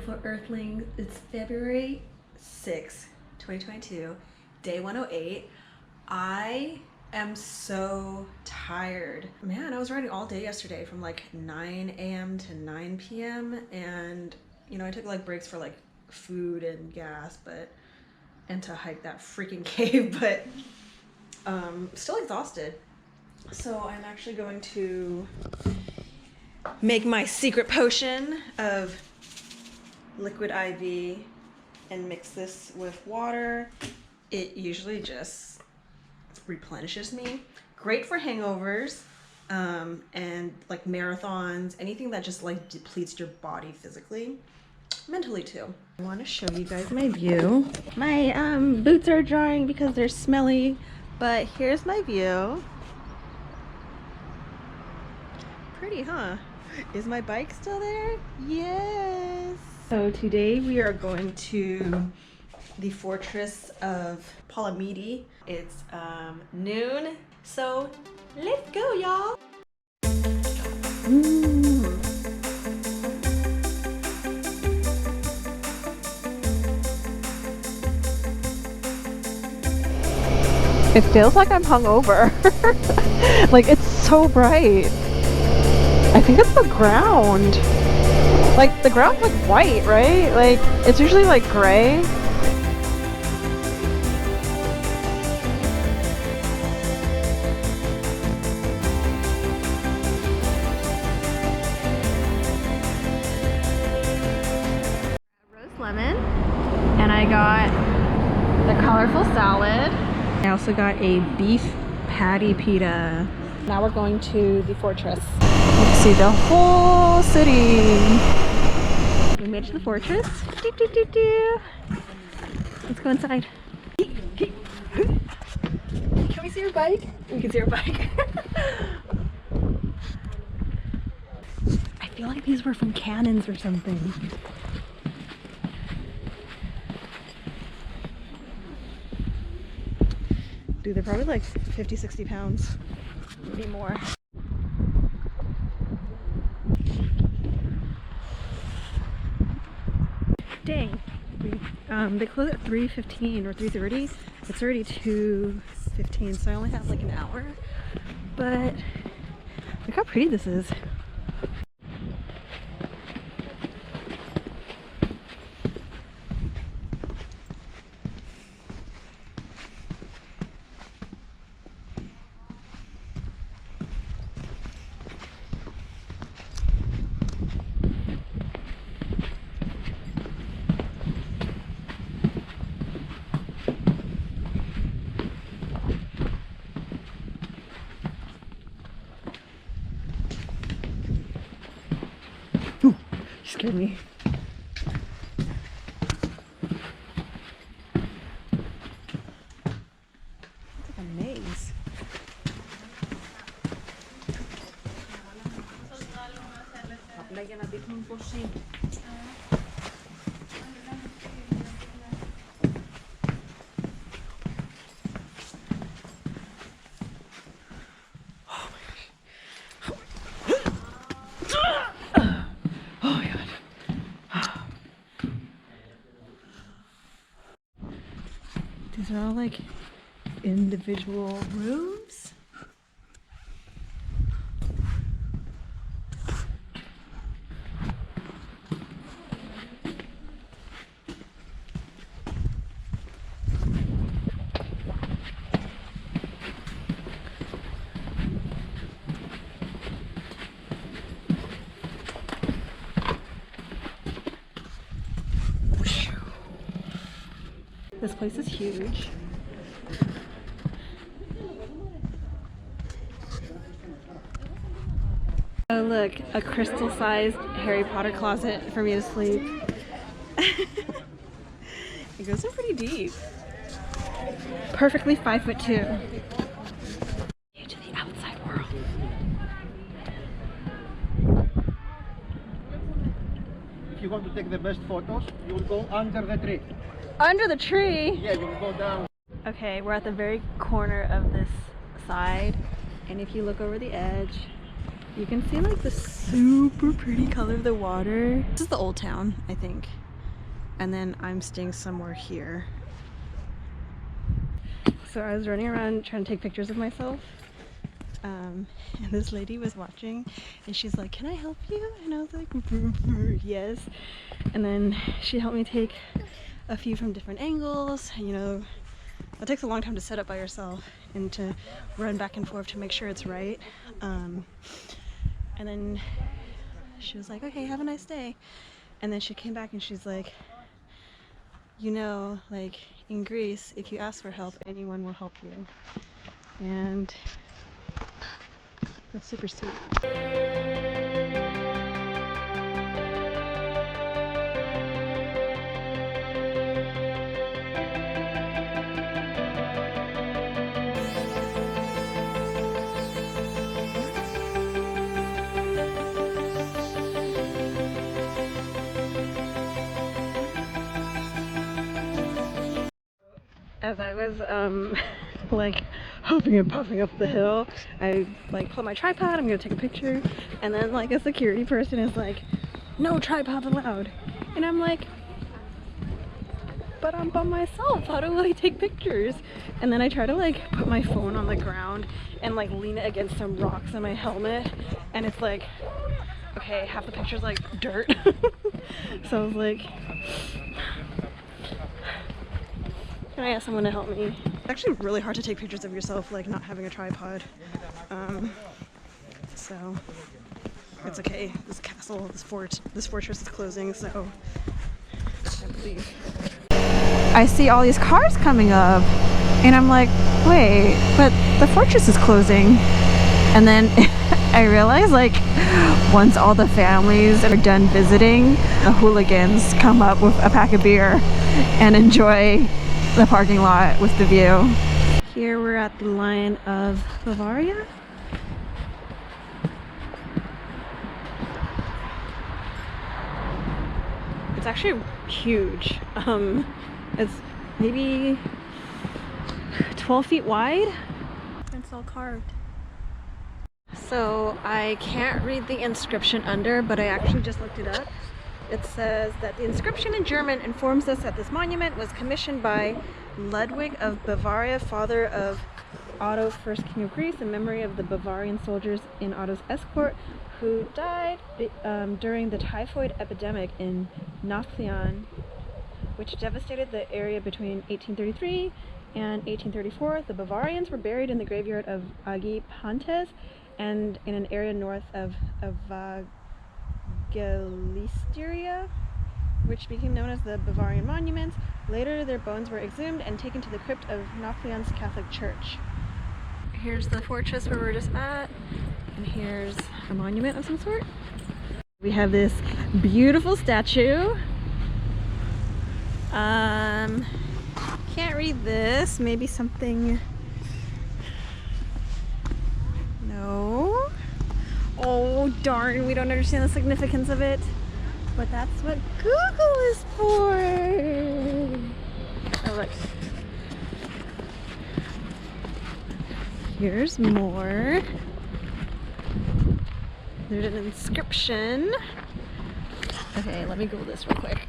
beautiful Earthlings. It's February 6, 2022, day 108. I am so tired. Man, I was riding all day yesterday from like 9 a.m. to 9 p.m. and you know, I took like breaks for like food and gas, and to hike that freaking cave, but still exhausted. So I'm actually going to make my secret potion of liquid IV and mix this with water. It usually just replenishes me. Great for hangovers and like marathons, anything that just like depletes your body physically, mentally too. I want to show you guys my view. My boots are drying because they're smelly, but here's my view. Pretty, huh? Is my bike still there? Yes. So today we are going to the Fortress of Palamidi. It's noon, so let's go, y'all. It feels like I'm hungover. Like, it's so bright. I think it's the ground. Like, the ground's like white, right? Like, it's usually like gray. Roast lemon. And I got the colorful salad. I also got a beef patty pita. Now we're going to the fortress. You can see the whole city. We made it to the fortress. Doo, doo, doo, doo. Let's go inside. Can we see your bike? We can see your bike. I feel like these were from cannons or something. Dude, they're probably like 50, 60 pounds. Maybe more. Dang. They close at 3:15 or 3:30. It's already 2:15, so I only have like an hour. But look how pretty this is. Scared me. It's like a maze. These are all like individual rooms. This place is huge. Oh look, a crystal-sized Harry Potter closet for me to sleep. It goes in pretty deep. Perfectly 5'2". To the outside world. If you want to take the best photos, you will go under the tree. Under the tree? Yeah, you will go down. Okay, we're at the very corner of this side, and if you look over the edge, You can see like the super pretty color of the water. This is the old town, I think. And then I'm staying somewhere here. So I was running around trying to take pictures of myself. And this lady was watching and she's like, "Can I help you?" And I was like, "Yes." And then she helped me take a few from different angles. You know, it takes a long time to set up by yourself and to run back and forth to make sure it's right. And then she was like, "Okay, have a nice day." And then she came back and she's like, "You know, like in Greece, if you ask for help, anyone will help you." And that's super sweet. As I was like huffing and puffing up the hill, I like pull my tripod, I'm gonna take a picture, and then like a security person is like, "No tripods allowed." And I'm like, "But I'm by myself, how do I take pictures?" And then I try to like put my phone on the ground and like lean it against some rocks on my helmet, and it's like, okay, half the picture's like dirt. So I was like, can I ask someone to help me? It's actually really hard to take pictures of yourself, like not having a tripod. So it's okay. This castle, this fortress is closing, so I believe. I see all these cars coming up, and I'm like, wait, but the fortress is closing. And then I realize, like, once all the families are done visiting, the hooligans come up with a pack of beer and enjoy the parking lot with the view. Here we're at the Lion of Bavaria. It's actually huge. It's maybe 12 feet wide. It's all carved. So I can't read the inscription under, but I actually just looked it up. It says that the inscription in German informs us that this monument was commissioned by Ludwig of Bavaria, father of Otto, first king of Greece, in memory of the Bavarian soldiers in Otto's escort who died during the typhoid epidemic in Nafplio, which devastated the area between 1833 and 1834. The Bavarians were buried in the graveyard of Agi Pantes and in an area north of Galisteria, which became known as the Bavarian Monument. Later, their bones were exhumed and taken to the crypt of Nafplion's Catholic Church. Here's the fortress where we're just at, and here's a monument of some sort. We have this beautiful statue. Can't read this. Maybe something. No. Oh darn, we don't understand the significance of it. But that's what Google is for. Oh look. Here's more. There's an inscription. Okay, let me Google this real quick.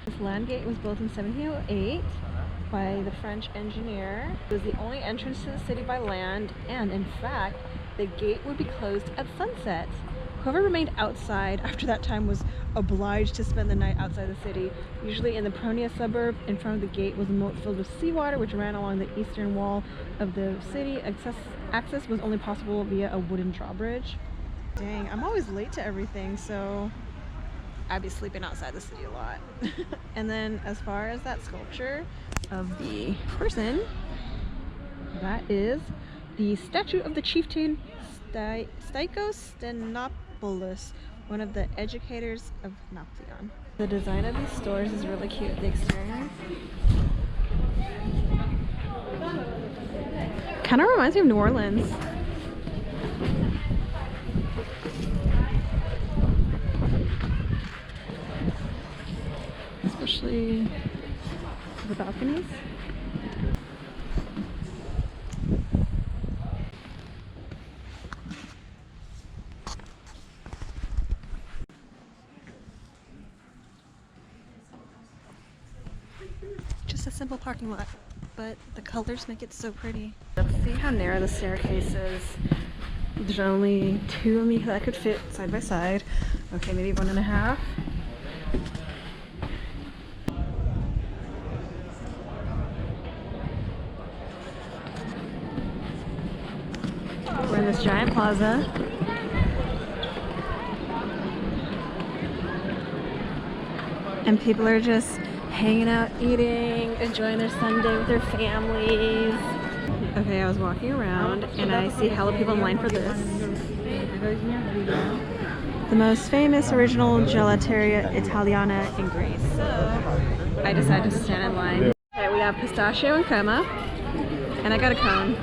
This land gate was built in 1708 by the French engineer. It was the only entrance to the city by land, and in fact, the gate would be closed at sunset. Whoever remained outside after that time was obliged to spend the night outside the city. Usually in the Pronia suburb, in front of the gate was a moat filled with seawater which ran along the eastern wall of the city. Access was only possible via a wooden drawbridge. Dang, I'm always late to everything, so I'd be sleeping outside the city a lot. And then as far as that sculpture of the person, that is the statue of the chieftain Stikos Stenopoulos, one of the educators of Nafplion. The design of these stores is really cute. The exterior kind of reminds me of New Orleans. Especially the balconies. simple parking lot, but the colors make it so pretty. Let's see how narrow the staircase is. There's only 2 of me that could fit side by side. Okay, maybe 1.5. We're in this giant plaza. And people are just hanging out, eating, enjoying their Sunday with their families. Okay, I was walking around and I see hella people in line for this. The most famous original gelateria italiana in Greece. So I decided to stand in line. Okay, we have pistachio and crema, and I got a cone.